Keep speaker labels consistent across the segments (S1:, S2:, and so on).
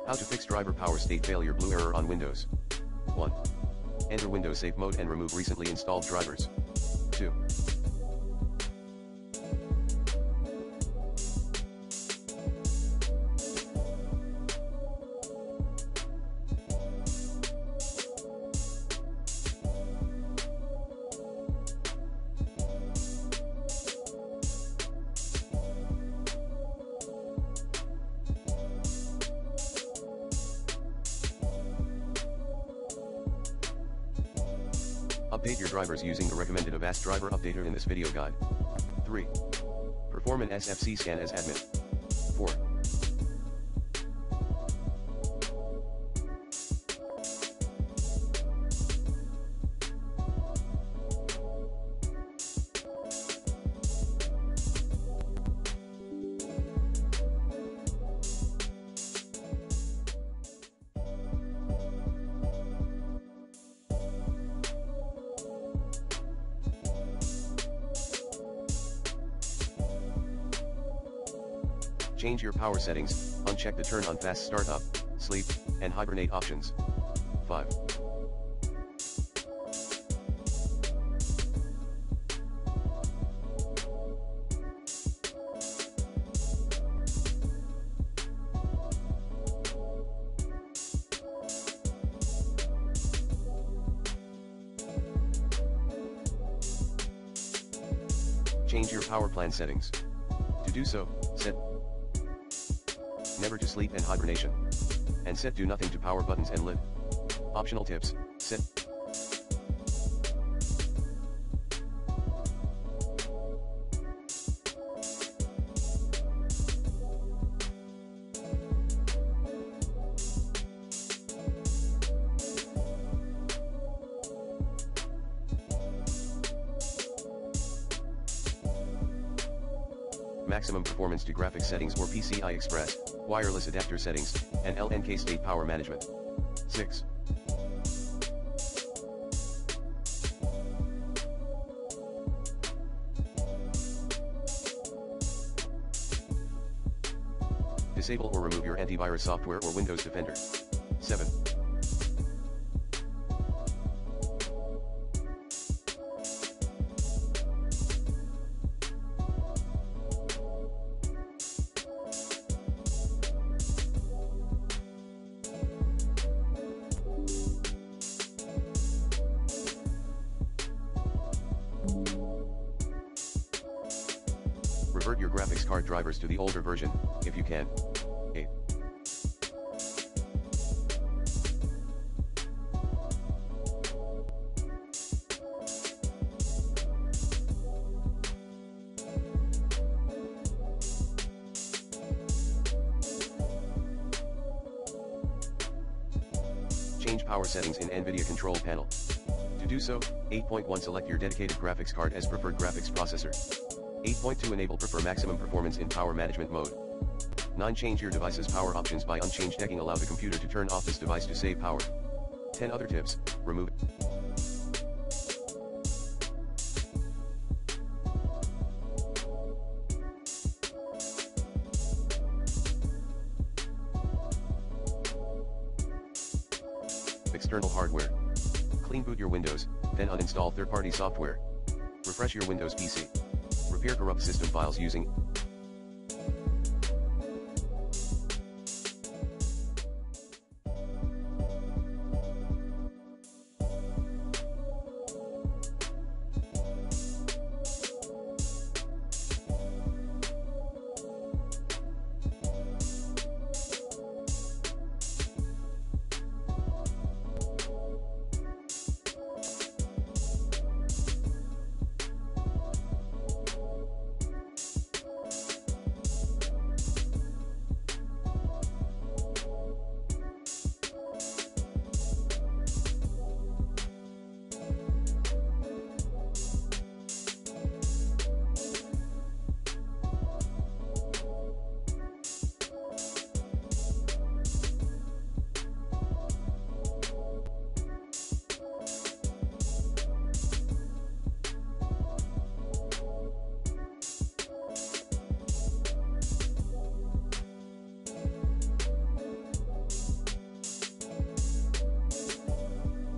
S1: How to fix driver power state failure blue error on Windows. 1. Enter Windows Safe Mode and remove recently installed drivers. 2. Update your drivers using the recommended Avast driver updater in this video guide. 3. Perform an SFC scan as admin. 4. Change your power settings, uncheck the turn on fast startup, sleep, and hibernate options. 5. Change your power plan settings. To do so, set Never to sleep and hibernation. And set do nothing to power buttons and lid. Optional tips, set maximum performance to graphics settings or PCI Express, wireless adapter settings, and LNK state power management. 6. Disable or remove your antivirus software or Windows Defender. 7. Revert your graphics card drivers to the older version, if you can. 8. Change power settings in NVIDIA control panel. To do so, 8.1 select your dedicated graphics card as preferred graphics processor. 8.2 Enable Prefer Maximum Performance in Power Management Mode. 9 Change your device's power options by unchanged decking. Allow the computer to turn off this device to save power. 10 Other tips, remove external hardware. Clean boot your Windows, then uninstall third-party software. Refresh your Windows PC. Repair corrupt system files using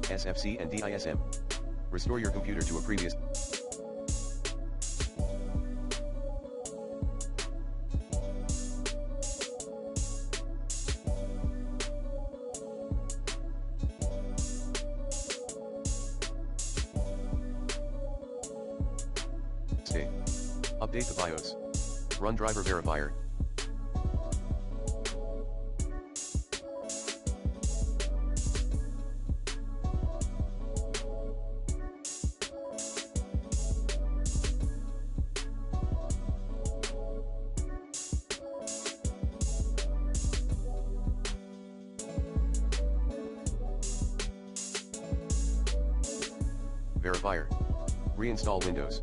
S1: SFC and DISM. Restore your computer to a previous. State. Update the BIOS. Run driver verifier. Verifier. Reinstall Windows.